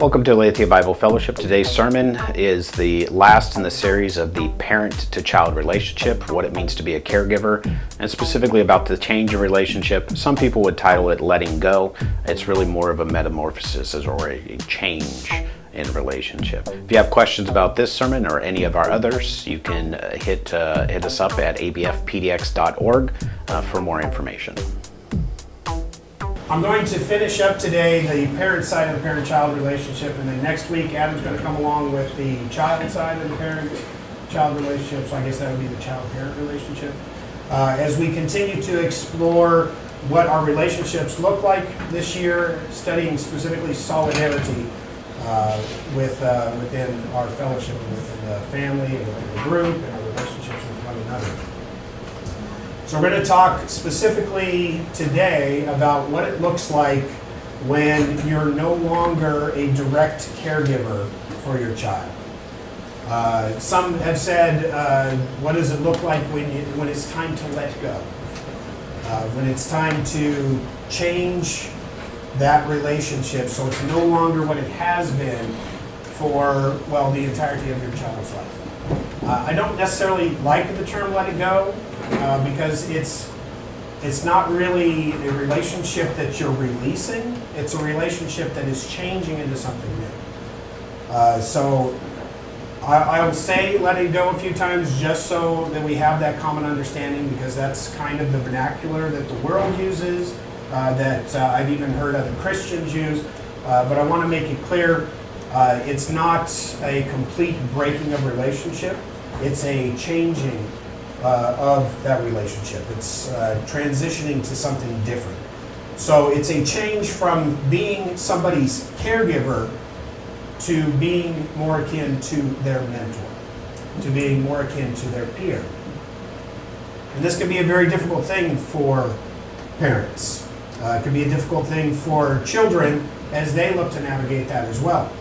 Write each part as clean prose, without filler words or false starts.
Welcome to Aletheia Bible Fellowship. Today's sermon is the last in the series of the parent-to-child relationship, what it means to be a caregiver, and specifically about the change in relationship. Some people would title it letting go. It's really more of a metamorphosis or a change in relationship. If you have questions about this sermon or any of our others, you can hit us up at abfpdx.org for more information. I'm going to finish up today the parent side of the parent-child relationship, and then next week Adam's going to come along with the child side of the parent-child relationship, so I guess that would be the child-parent relationship. As we continue to explore what our relationships look like this year, studying specifically solidarity within our fellowship, within the family, within the group, and our relationships with one another. So we're going to talk specifically today about what it looks like when you're no longer a direct caregiver for your child. Some have said, what does it look like when it's time to let go? When it's time to change that relationship so it's no longer what it has been for, well, the entirety of your child's life. I don't necessarily like the term let it go because it's not really a relationship that you're releasing. It's a relationship that is changing into something new. So I will say let it go a few times just so that we have that common understanding, because that's kind of the vernacular that the world uses, that I've even heard other Christians use. But I want to make it clear, it's not a complete breaking of relationship. It's a changing of that relationship. It's transitioning to something different. So it's a change from being somebody's caregiver to being more akin to their mentor, to being more akin to their peer. And this can be a very difficult thing for parents. It can be a difficult thing for children as they look to navigate that as well.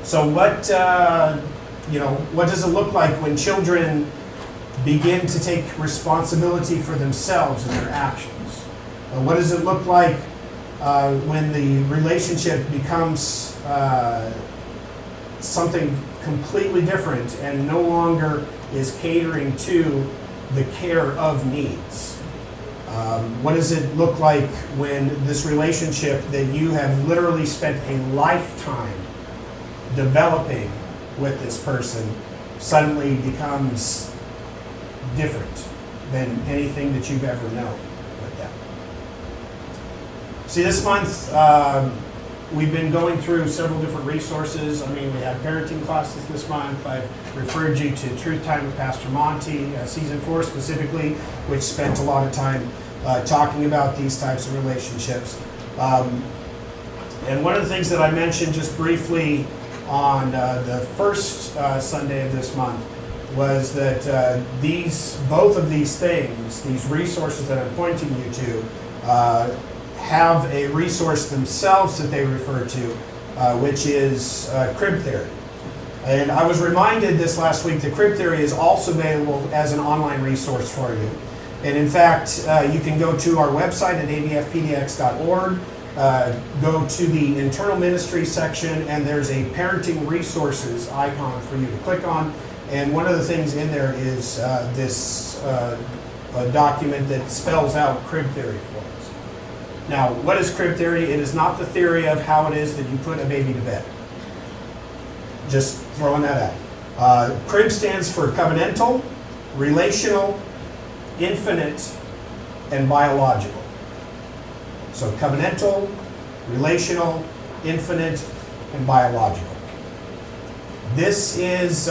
So what does it look like when children begin to take responsibility for themselves and their actions? What does it look like when the relationship becomes something completely different and no longer is catering to the care of needs? What does it look like when this relationship that you have literally spent a lifetime developing with this person suddenly becomes different than anything that you've ever known with them? See, this month we've been going through several different resources. I mean, we have parenting classes this month. I've referred you to Truth Time with Pastor Monty, season 4 specifically, which spent a lot of time talking about these types of relationships. And one of the things that I mentioned just briefly on the first Sunday of this month was that both of these things, these resources that I'm pointing you to, have a resource themselves that they refer to, which is crib theory. And I was reminded this last week that crib theory is also available as an online resource for you. And in fact, you can go to our website at abfpdx.org, go to the internal ministry section, and there's a parenting resources icon for you to click on. And one of the things in there is this document that spells out crib theory for us. Now, what is crib theory? It is not the theory of how it is that you put a baby to bed. Just throwing that out. Crib stands for covenantal, relational, infinite, and biological. So covenantal, relational, infinite, and biological. This is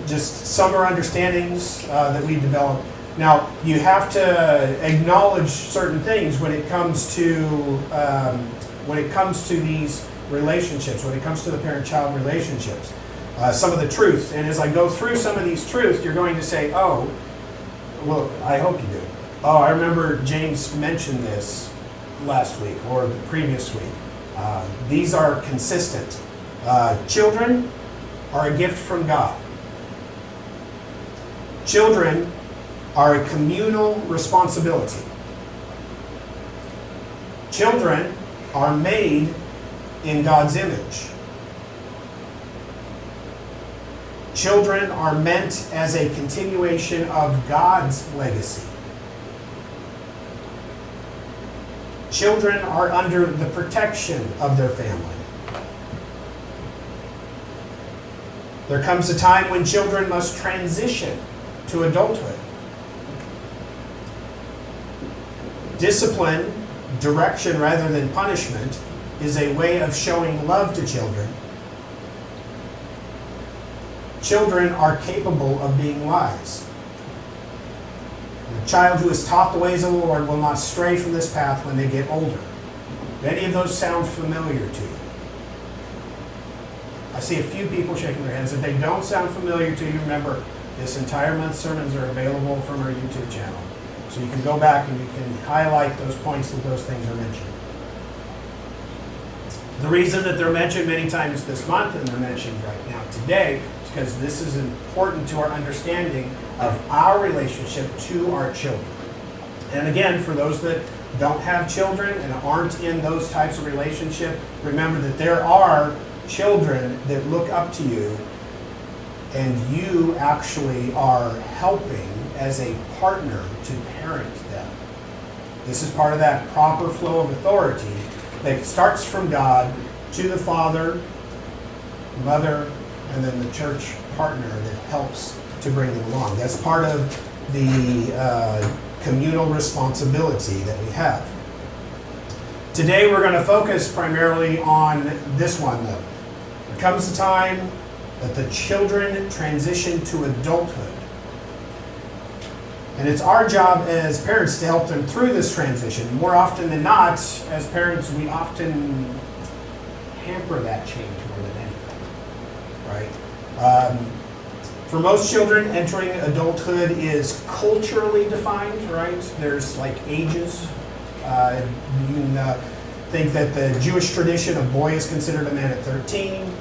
just summer understandings that we developed. Now, you have to acknowledge certain things when it comes to these relationships, when it comes to the parent-child relationships. Some of the truth, and as I go through some of these truths, you're going to say, "Oh, well, I hope you do. Oh, I remember James mentioned this last week or the previous week." These are consistent. Children are a gift from God. Children are a communal responsibility. Children are made in God's image. Children are meant as a continuation of God's legacy. Children are under the protection of their family. There comes a time when children must transition to adulthood. Discipline, direction rather than punishment, is a way of showing love to children. Children are capable of being wise. A child who is taught the ways of the Lord will not stray from this path when they get older. Do any of those sound familiar to you? I see a few people shaking their heads. If they don't sound familiar to you, remember, this entire month's sermons are available from our YouTube channel. So you can go back and you can highlight those points that those things are mentioned. The reason that they're mentioned many times this month and they're mentioned right now today is because this is important to our understanding of our relationship to our children. And again, for those that don't have children and aren't in those types of relationship, remember that there are children that look up to you and you actually are helping as a partner to parent them. This is part of that proper flow of authority that starts from God to the father, mother, and then the church partner that helps to bring them along. That's part of the communal responsibility that we have. Today we're going to focus primarily on this one though. There comes a time that the children transition to adulthood. And it's our job as parents to help them through this transition. More often than not, as parents, we often hamper that change more than anything, right? For most children, entering adulthood is culturally defined, right? There's like ages. You can think that the Jewish tradition, a boy is considered a man at 13.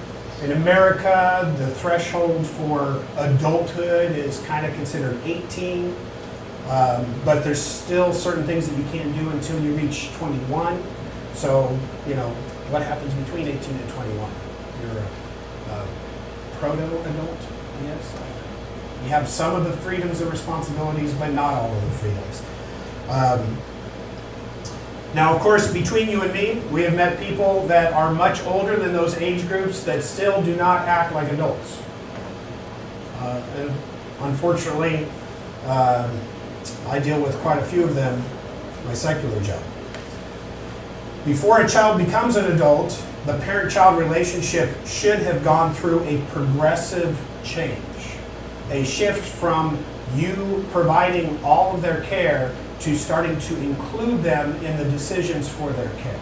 In America, the threshold for adulthood is kind of considered 18. But there's still certain things that you can't do until you reach 21. So, what happens between 18 and 21? You're a proto-adult, I guess. You have some of the freedoms and responsibilities, but not all of the freedoms. Now, of course, between you and me, we have met people that are much older than those age groups that still do not act like adults. And unfortunately, I deal with quite a few of them in my secular job. Before a child becomes an adult, the parent-child relationship should have gone through a progressive change. A shift from you providing all of their care to starting to include them in the decisions for their care.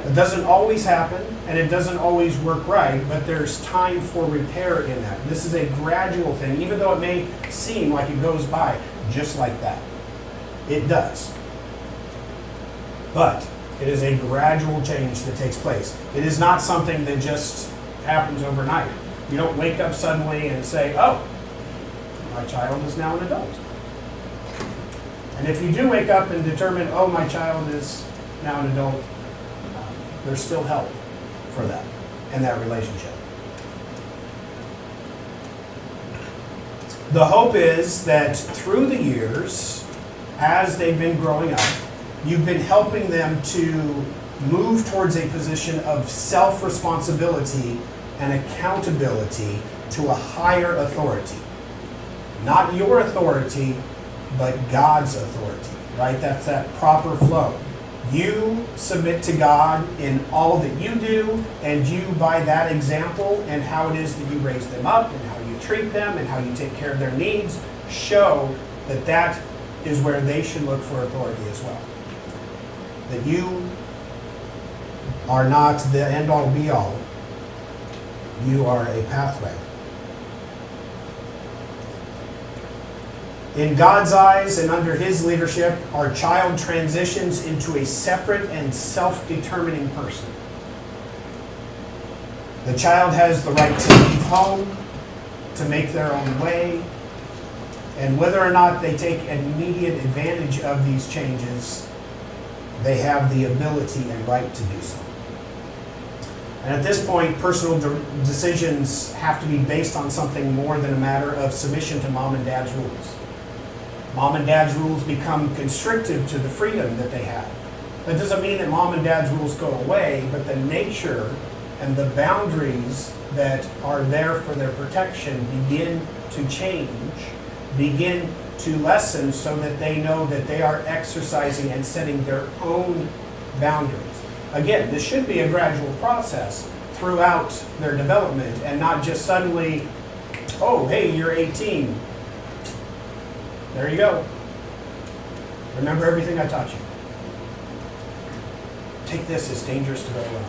It doesn't always happen, and it doesn't always work right, but there's time for repair in that. This is a gradual thing, even though it may seem like it goes by just like that. It does. But it is a gradual change that takes place. It is not something that just happens overnight. You don't wake up suddenly and say, oh, my child is now an adult. And if you do wake up and determine, oh, my child is now an adult, there's still help for that and that relationship. The hope is that through the years, as they've been growing up, you've been helping them to move towards a position of self-responsibility and accountability to a higher authority. Not your authority, but God's authority, right? That's that proper flow. You submit to God in all that you do, and you, by that example and how it is that you raise them up and how you treat them and how you take care of their needs, show that that is where they should look for authority as well. That you are not the end-all be-all. You are a pathway. In God's eyes and under His leadership, our child transitions into a separate and self-determining person. The child has the right to leave home, to make their own way, and whether or not they take immediate advantage of these changes, they have the ability and right to do so. And at this point, personal decisions have to be based on something more than a matter of submission to mom and dad's rules. Mom and dad's rules become constrictive to the freedom that they have. That doesn't mean that mom and dad's rules go away, but the nature and the boundaries that are there for their protection begin to change, begin to lessen, so that they know that they are exercising and setting their own boundaries. Again, this should be a gradual process throughout their development, and not just suddenly, oh, hey, you're 18. There you go. Remember everything I taught you. Take this, it's dangerous to go around.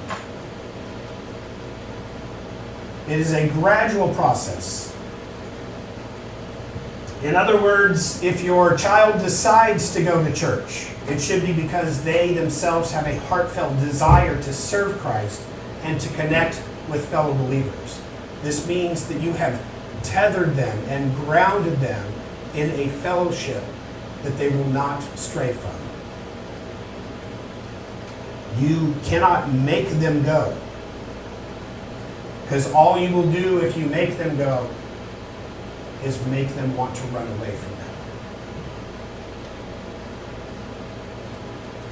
It is a gradual process. In other words, if your child decides to go to church, it should be because they themselves have a heartfelt desire to serve Christ and to connect with fellow believers. This means that you have tethered them and grounded them in a fellowship that they will not stray from. You cannot make them go, because all you will do if you make them go is make them want to run away from that.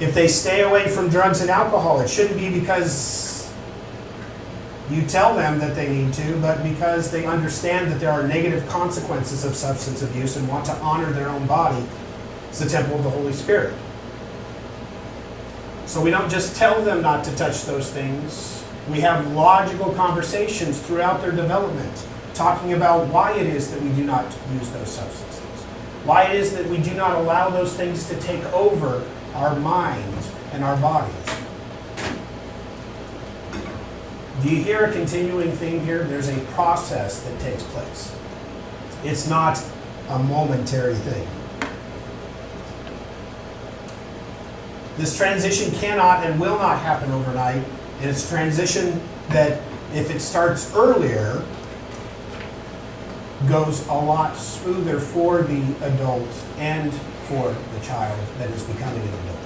If they stay away from drugs and alcohol, it shouldn't be because you tell them that they need to, but because they understand that there are negative consequences of substance abuse and want to honor their own body as the temple of the Holy Spirit. So we don't just tell them not to touch those things. We have logical conversations throughout their development, talking about why it is that we do not use those substances, why it is that we do not allow those things to take over our minds and our bodies. Do you hear a continuing theme here? There's a process that takes place. It's not a momentary thing. This transition cannot and will not happen overnight, and it's a transition that, if it starts earlier, goes a lot smoother for the adult and for the child that is becoming an adult.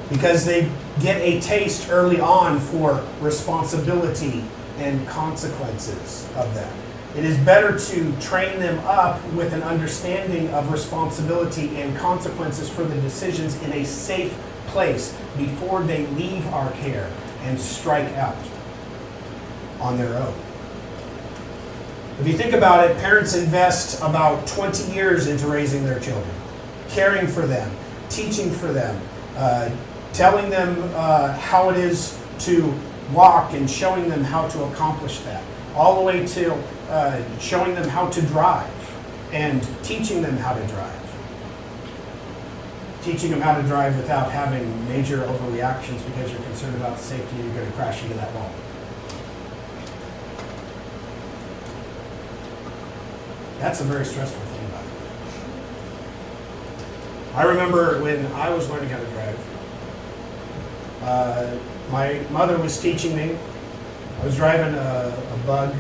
Because they get a taste early on for responsibility and consequences of that. It is better to train them up with an understanding of responsibility and consequences for the decisions in a safe place before they leave our care and strike out on their own. If you think about it, parents invest about 20 years into raising their children, caring for them, teaching for them, telling them how it is to walk and showing them how to accomplish that, all the way to showing them how to drive and teaching them how to drive. Teaching them how to drive without having major overreactions because you're concerned about the safety and you're going to crash into that wall. That's a very stressful thing about it. I remember when I was learning how to drive, my mother was teaching me. I was driving a Bug,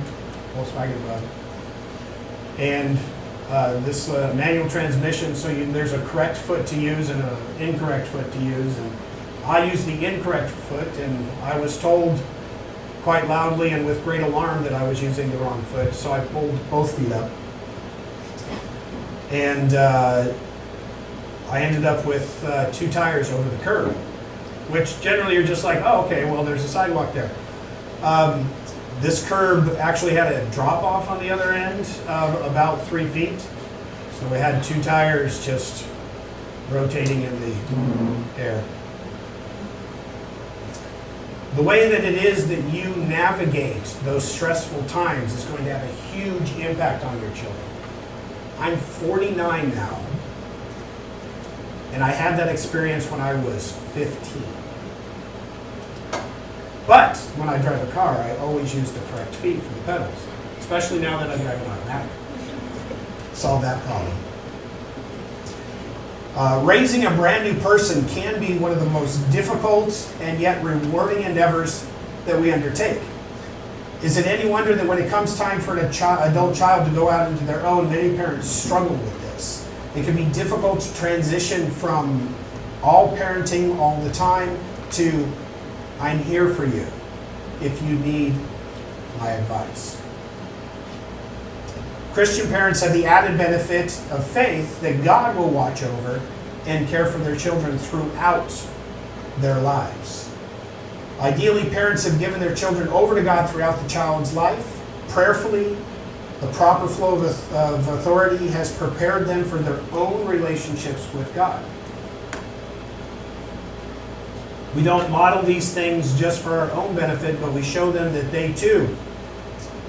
Volkswagen Bug, and this manual transmission, so there's a correct foot to use and an incorrect foot to use, and I used the incorrect foot, and I was told quite loudly and with great alarm that I was using the wrong foot, so I pulled both feet up. And I ended up with 2 tires over the curb, which generally you're just like, oh, okay, well, there's a sidewalk there. This curb actually had a drop off on the other end of about 3 feet. So we had 2 tires just rotating in the air. The way that it is that you navigate those stressful times is going to have a huge impact on your children. I'm 49 now, and I had that experience when I was 15. But when I drive a car, I always use the correct feet for the pedals, especially now that I drive an automatic. Solve that problem. Raising a brand new person can be one of the most difficult and yet rewarding endeavors that we undertake. Is it any wonder that when it comes time for an adult child to go out into their own, many parents struggle with this? It can be difficult to transition from all parenting all the time to I'm here for you. if you need my advice. Christian parents have the added benefit of faith that God will watch over and care for their children throughout their lives. Ideally, parents have given their children over to God throughout the child's life. Prayerfully, the proper flow of authority has prepared them for their own relationships with God. We don't model these things just for our own benefit, but we show them that they too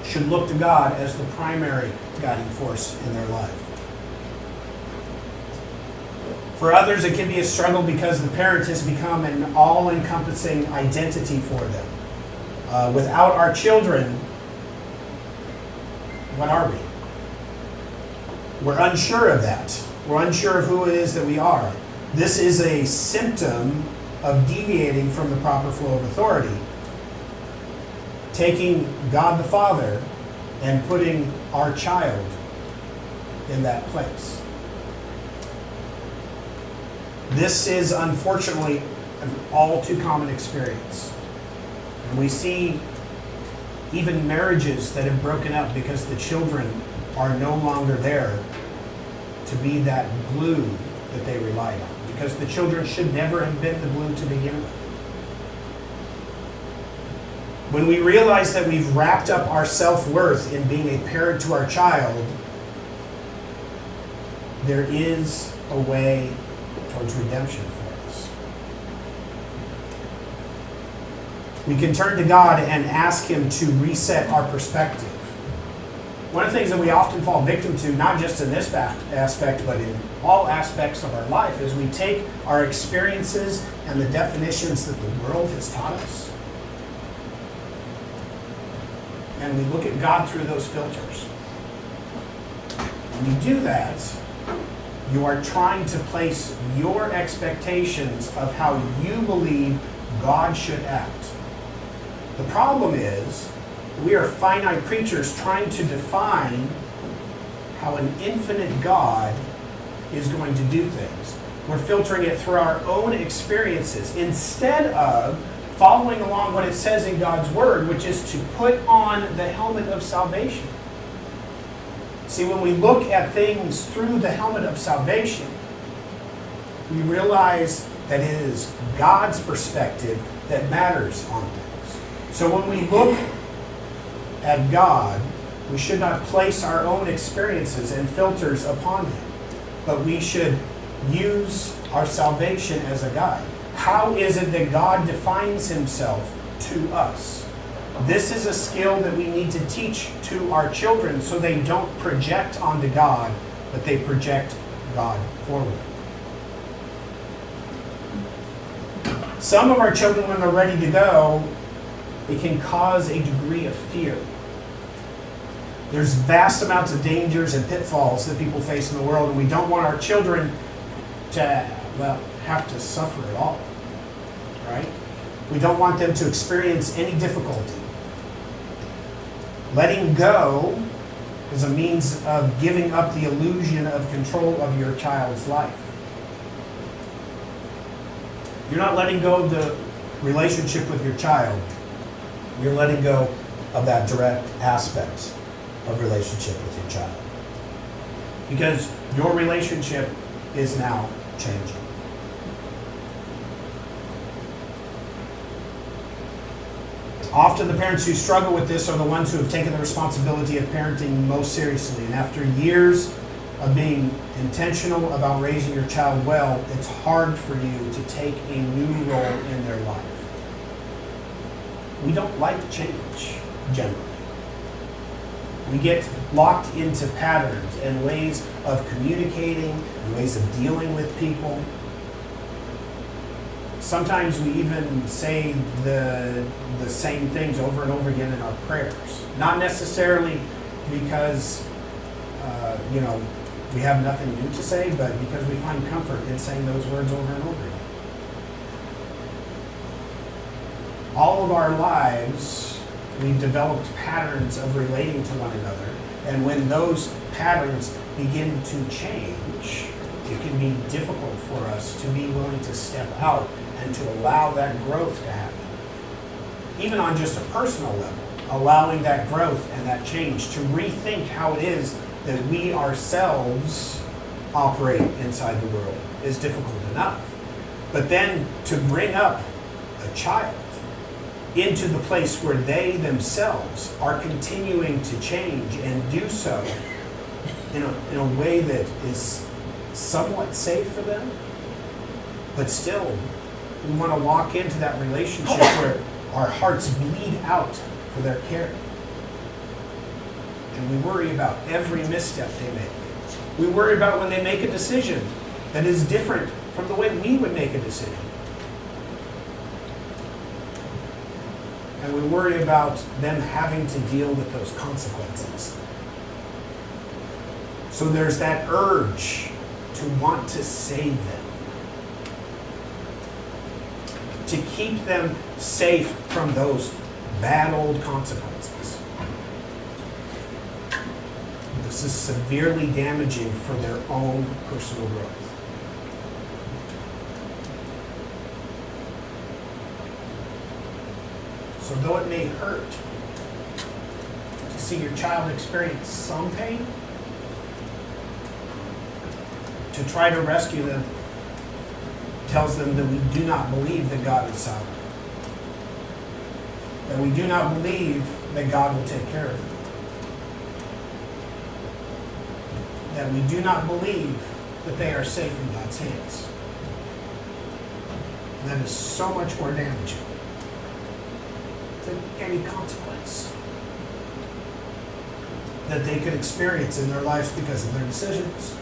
should look to God as the primary guiding force in their life. For others, it can be a struggle because the parent has become an all-encompassing identity for them. Without our children, what are we? We're unsure of that. We're unsure of who it is that we are. This is a symptom of deviating from the proper flow of authority. Taking God the Father and putting our child in that place. This is unfortunately an all too common experience. And we see even marriages that have broken up because the children are no longer there to be that glue that they relied on. Because the children should never have been the glue to begin with. When we realize that we've wrapped up our self-worth in being a parent to our child, there is a way towards redemption for us. We can turn to God and ask Him to reset our perspective. One of the things that we often fall victim to, not just in this aspect, but in all aspects of our life, is we take our experiences and the definitions that the world has taught us, and we look at God through those filters. When you do that, you are trying to place your expectations of how you believe God should act. The problem is, we are finite creatures trying to define how an infinite God is going to do things. We're filtering it through our own experiences instead of following along what it says in God's Word, which is to put on the helmet of salvation. See, when we look at things through the helmet of salvation, we realize that it is God's perspective that matters on things. So when we look at God, we should not place our own experiences and filters upon Him, but we should use our salvation as a guide. How is it that God defines Himself to us? This is a skill that we need to teach to our children so they don't project onto God, but they project God forward. Some of our children, when they're ready to go, it can cause a degree of fear. There's vast amounts of dangers and pitfalls that people face in the world, and we don't want our children to, have to suffer at all, right? We don't want them to experience any difficulty. Letting go is a means of giving up the illusion of control of your child's life. You're not letting go of the relationship with your child. You're letting go of that direct aspect of relationship with your child. Because your relationship is now changing. Often the parents who struggle with this are the ones who have taken the responsibility of parenting most seriously. And after years of being intentional about raising your child well, it's hard for you to take a new role in their life. We don't like change, generally. We get locked into patterns and ways of communicating, and ways of dealing with people. Sometimes we even say the same things over and over again in our prayers. Not necessarily because, we have nothing new to say, but because we find comfort in saying those words over and over again. All of our lives, we've developed patterns of relating to one another. And when those patterns begin to change, it can be difficult for us to be willing to step out and to allow that growth to happen. even on just a personal level, allowing that growth and that change to rethink how it is that we ourselves operate inside the world is difficult enough. But then to bring up a child into the place where they themselves are continuing to change and do so in a way that is somewhat safe for them, but still we want to walk into that relationship where our hearts bleed out for their care. And we worry about every misstep they make. We worry about when they make a decision that is different from the way we would make a decision. And we worry about them having to deal with those consequences. So there's that urge to want to save them, to keep them safe from those bad old consequences. This is severely damaging for their own personal growth. So though it may hurt to see your child experience some pain, to try to rescue them tells them that we do not believe that God is sovereign. That we do not believe that God will take care of them. That we do not believe that they are safe in God's hands. And that is so much more damaging than any consequence that they could experience in their lives because of their decisions.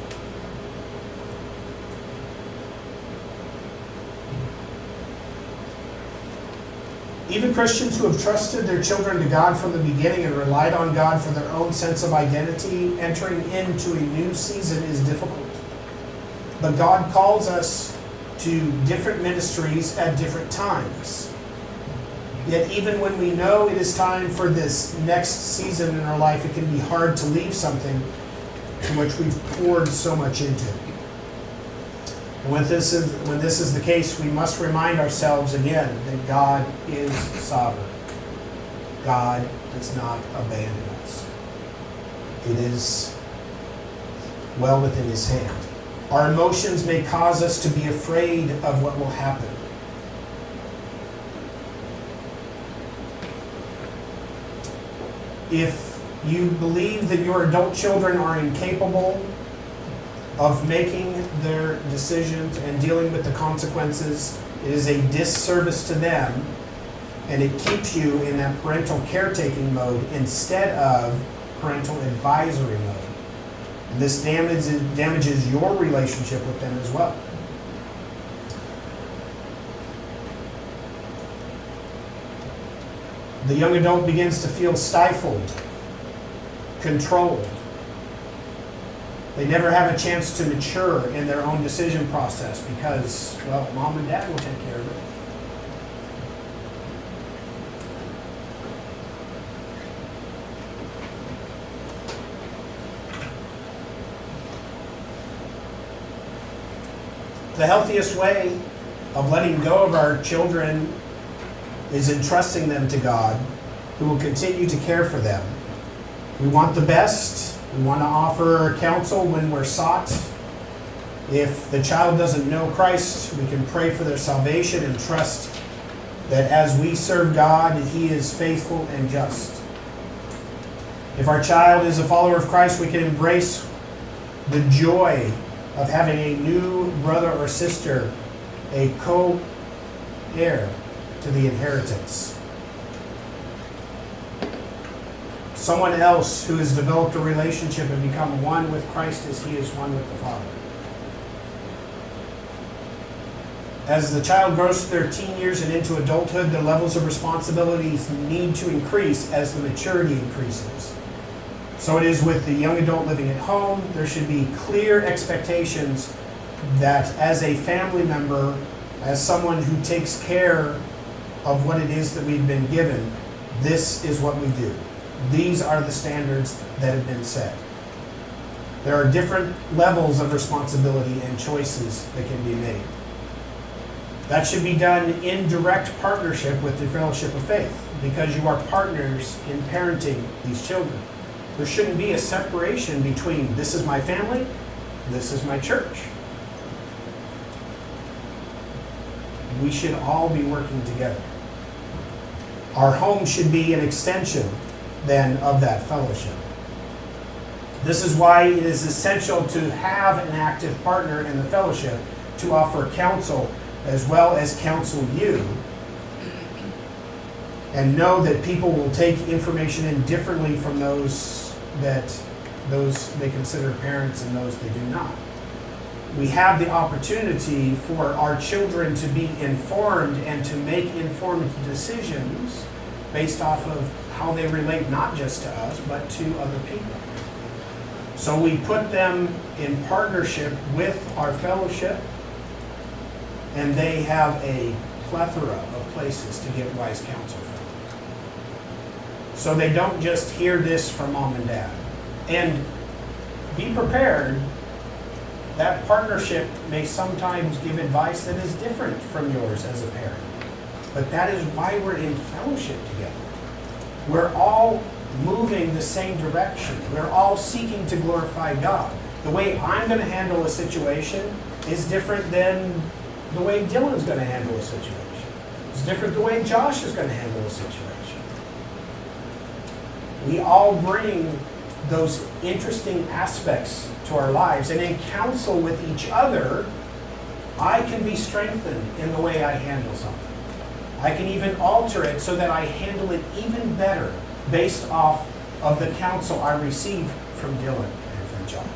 Even Christians who have trusted their children to God from the beginning and relied on God for their own sense of identity, entering into a new season is difficult. But God calls us to different ministries at different times. Yet even when we know it is time for this next season in our life, it can be hard to leave something in which we've poured so much into. And when this is the case, we must remind ourselves again that God is sovereign. God does not abandon us. It is well within His hand. Our emotions may cause us to be afraid of what will happen. If you believe that your adult children are incapable of making their decisions and dealing with the consequences, it is a disservice to them, and it keeps you in that parental caretaking mode instead of parental advisory mode. And this damages your relationship with them as well. The young adult begins to feel stifled, controlled. They never have a chance to mature in their own decision process because, well, mom and dad will take care of it. The healthiest way of letting go of our children is entrusting them to God, who will continue to care for them. We want the best. We want to offer counsel when we're sought. If the child doesn't know Christ, we can pray for their salvation and trust that as we serve God, He is faithful and just. If our child is a follower of Christ, we can embrace the joy of having a new brother or sister, a co-heir to the inheritance. Someone else who has developed a relationship and become one with Christ as He is one with the Father. As the child grows through their teen years and into adulthood, the levels of responsibilities need to increase as the maturity increases. So it is with the young adult living at home. There should be clear expectations that as a family member, as someone who takes care of what it is that we've been given, this is what we do. These are the standards that have been set. There are different levels of responsibility and choices that can be made. That should be done in direct partnership with the fellowship of faith, because you are partners in parenting these children. There shouldn't be a separation between this is my family, this is my church. We should all be working together. Our home should be an extension then of that fellowship. This is why it is essential to have an active partner in the fellowship to offer counsel as well as counsel you, and know that people will take information in differently from those they consider parents and those they do not. We have the opportunity for our children to be informed and to make informed decisions based off of how they relate not just to us, but to other people. So we put them in partnership with our fellowship, and they have a plethora of places to get wise counsel from. So they don't just hear this from mom and dad. And be prepared, that partnership may sometimes give advice that is different from yours as a parent. But that is why we're in fellowship together. We're all moving the same direction. We're all seeking to glorify God. The way I'm going to handle a situation is different than the way Dylan's going to handle a situation. It's different the way Josh is going to handle a situation. We all bring those interesting aspects to our lives, and in counsel with each other, I can be strengthened in the way I handle something. I can even alter it so that I handle it even better based off of the counsel I receive from Dylan and from Josh.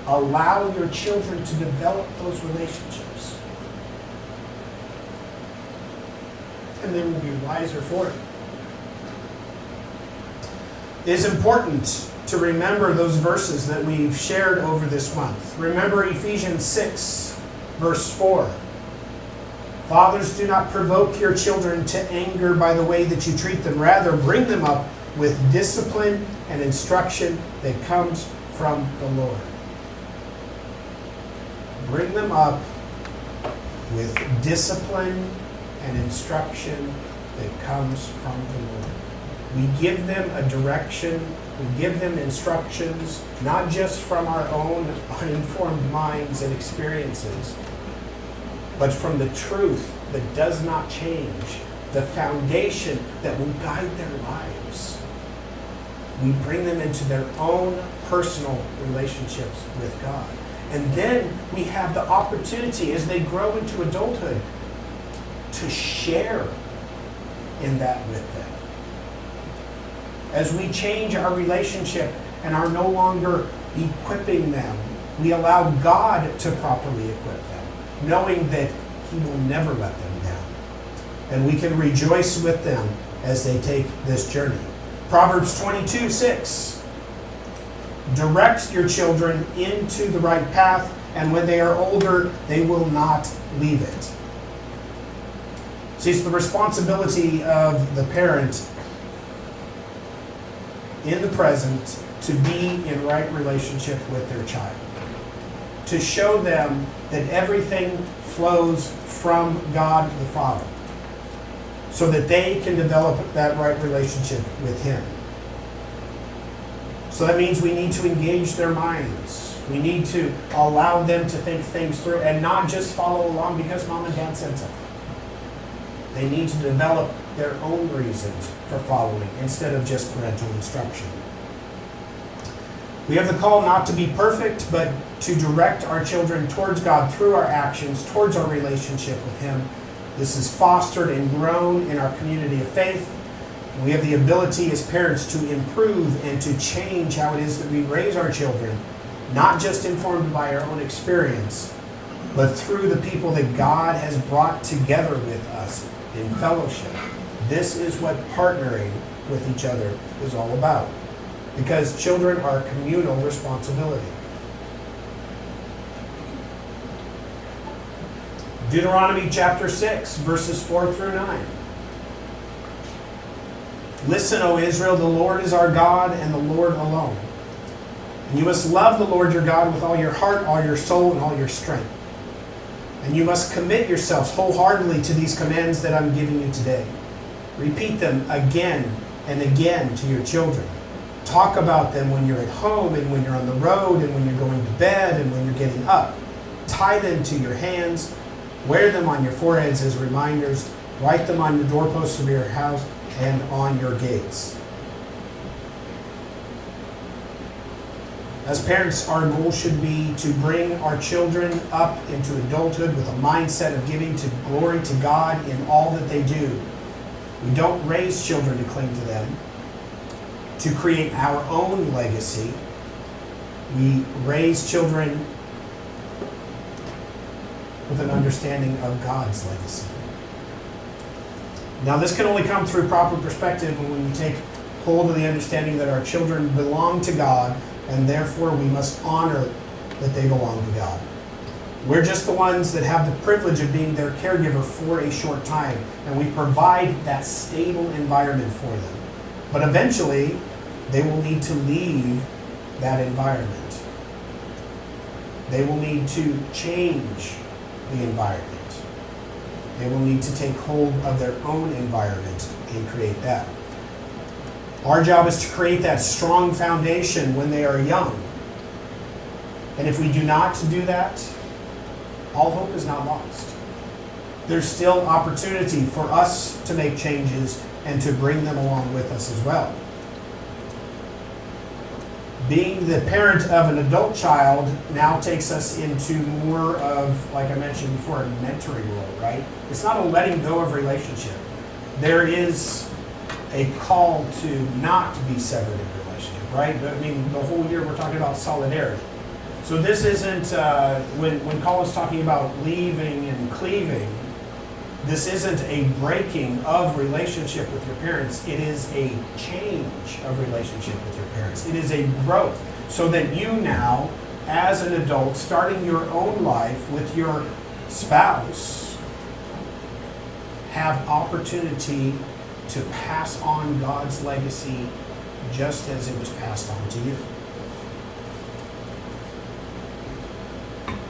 Allow your children to develop those relationships, and they will be wiser for it. It is important to remember those verses that we've shared over this month. Remember Ephesians 6, verse 4. Fathers, do not provoke your children to anger by the way that you treat them. Rather, bring them up with discipline and instruction that comes from the Lord. Bring them up with discipline and instruction that comes from the Lord. We give them a direction, we give them instructions, not just from our own uninformed minds and experiences, but from the truth that does not change, the foundation that will guide their lives. We bring them into their own personal relationships with God. And then we have the opportunity as they grow into adulthood to share in that with them. As we change our relationship and are no longer equipping them, we allow God to properly equip them, knowing that He will never let them down. And we can rejoice with them as they take this journey. Proverbs 22:6. Direct your children into the right path, and when they are older, they will not leave it. See, it's the responsibility of the parent in the present to be in right relationship with their child. To show them that everything flows from God the Father, so that they can develop that right relationship with Him. So that means we need to engage their minds. We need to allow them to think things through and not just follow along because mom and dad said so. They need to develop their own reasons for following instead of just parental instruction. We have the call not to be perfect, but to direct our children towards God through our actions, towards our relationship with Him. This is fostered and grown in our community of faith. We have the ability as parents to improve and to change how it is that we raise our children, not just informed by our own experience, but through the people that God has brought together with us in fellowship. This is what partnering with each other is all about, because children are a communal responsibility. Deuteronomy chapter 6, verses 4 through 9. Listen, O Israel, the Lord is our God and the Lord alone. And you must love the Lord your God with all your heart, all your soul, and all your strength. And you must commit yourselves wholeheartedly to these commands that I'm giving you today. Repeat them again and again to your children. Talk about them when you're at home and when you're on the road and when you're going to bed and when you're getting up. Tie them to your hands. Wear them on your foreheads as reminders. Write them on the doorposts of your house and on your gates. As parents, our goal should be to bring our children up into adulthood with a mindset of giving glory to God in all that they do. We don't raise children to cling to them, to create our own legacy. We raise children with an understanding of God's legacy. Now, this can only come through proper perspective when we take hold of the understanding that our children belong to God, and therefore we must honor that they belong to God. We're just the ones that have the privilege of being their caregiver for a short time, and we provide that stable environment for them. But eventually, they will need to leave that environment. They will need to change the environment. They will need to take hold of their own environment and create that. Our job is to create that strong foundation when they are young. And if we do not do that, all hope is not lost. There's still opportunity for us to make changes and to bring them along with us as well. Being the parent of an adult child now takes us into more of, like I mentioned before, a mentoring role, right? It's not a letting go of relationship. There is a call to not be severed in relationship, right? I mean, the whole year we're talking about solidarity. So this isn't, when Colin's talking about leaving and cleaving, this isn't a breaking of relationship with your parents. It is a change of relationship with your parents. It is a growth so that you now, as an adult, starting your own life with your spouse, have opportunity to pass on God's legacy just as it was passed on to you.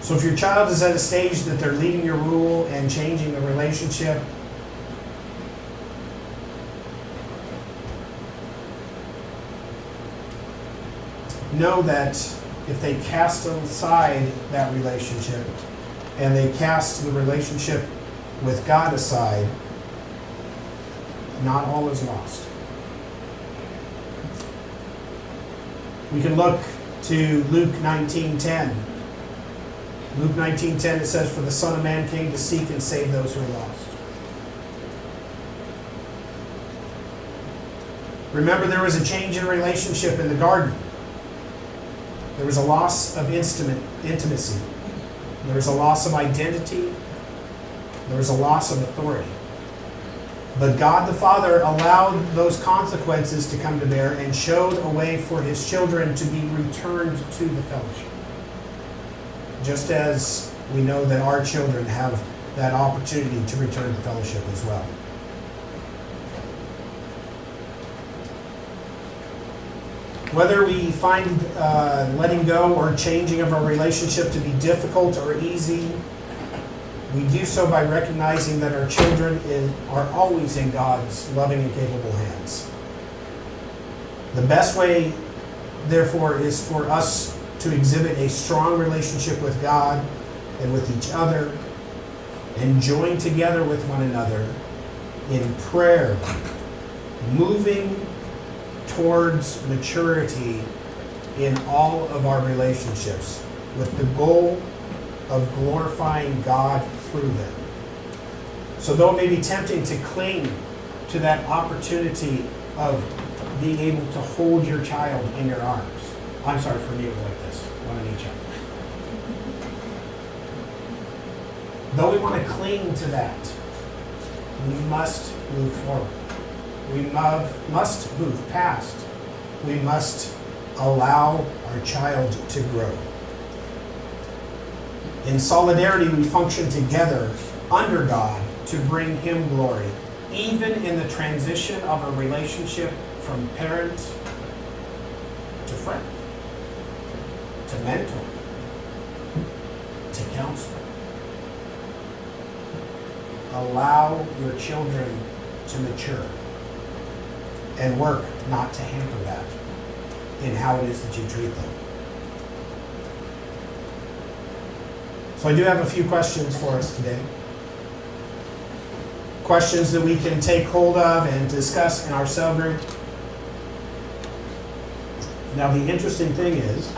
So if your child is at a stage that they're leaving your rule and changing the relationship, know that if they cast aside that relationship and they cast the relationship with God aside, not all is lost. We can look to Luke 19:10. Luke 19:10, it says, "For the Son of Man came to seek and save those who are lost." Remember, there was a change in relationship in the garden. There was a loss of intimacy. There was a loss of identity. There was a loss of authority. But God the Father allowed those consequences to come to bear and showed a way for his children to be returned to the fellowship. Just as we know that our children have that opportunity to return to fellowship as well. Whether we find letting go or changing of our relationship to be difficult or easy, we do so by recognizing that our children are always in God's loving and capable hands. The best way, therefore, is for us to exhibit a strong relationship with God and with each other, and join together with one another in prayer, moving towards maturity in all of our relationships, with the goal of glorifying God through them. So though it may be tempting to cling to that opportunity of being able to hold your child in your arms. I'm sorry, for me it was like this, one in each arm. Though we want to cling to that, we must move forward. We must move past. We must allow our child to grow. In solidarity, we function together under God to bring him glory, even in the transition of a relationship from parent to friend, to mentor, to counselor. allow your children to mature and work not to hamper that in how it is that you treat them. So I do have a few questions for us today. Questions that we can take hold of and discuss in our cell group. Now the interesting thing is,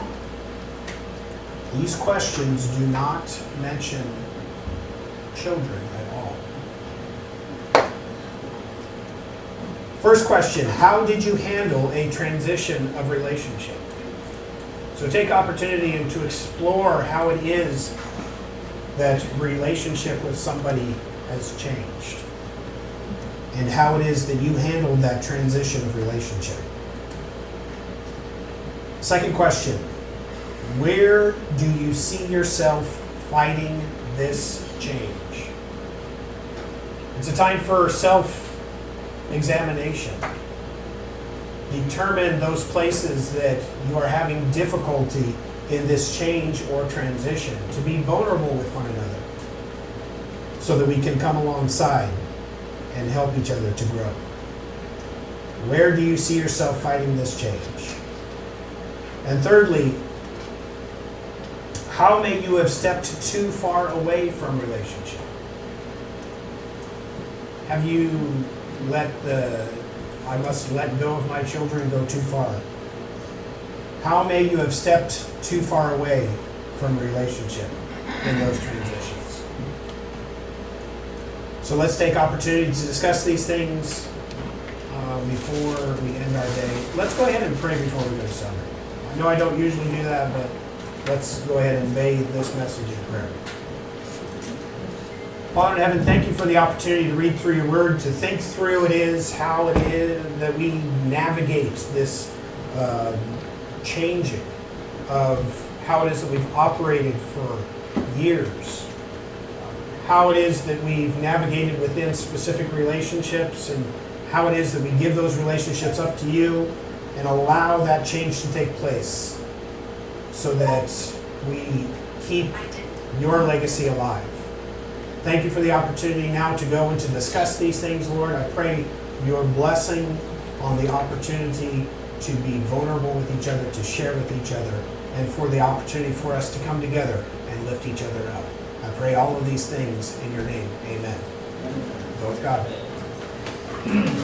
these questions do not mention children at all. First question, how did you handle a transition of relationship? So take opportunity and to explore how it is that relationship with somebody has changed and how it is that you handled that transition of relationship. Second question, where do you see yourself fighting this change? It's a time for self-examination. Determine those places that you are having difficulty in this change or transition, to be vulnerable with one another so that we can come alongside and help each other to grow. Where do you see yourself fighting this change? And thirdly, how may you have stepped too far away from relationship? Have you let the I must let go of my children go too far? How may you have stepped too far away from relationship in those transitions? So let's take opportunity to discuss these things before we end our day. Let's go ahead and pray before we go to summer. I know I don't usually do that, but let's go ahead and bathe this message in prayer. Father in heaven, thank you for the opportunity to read through your word, to think through how it is that we navigate this changing of how it is that we've operated for years, how it is that we've navigated within specific relationships, and how it is that we give those relationships up to you and allow that change to take place so that we keep your legacy alive. Thank you for the opportunity now to go and to discuss these things, Lord. I pray your blessing on the opportunity to be vulnerable with each other, to share with each other, and for the opportunity for us to come together and lift each other up. I pray all of these things in your name. Amen. Go with God.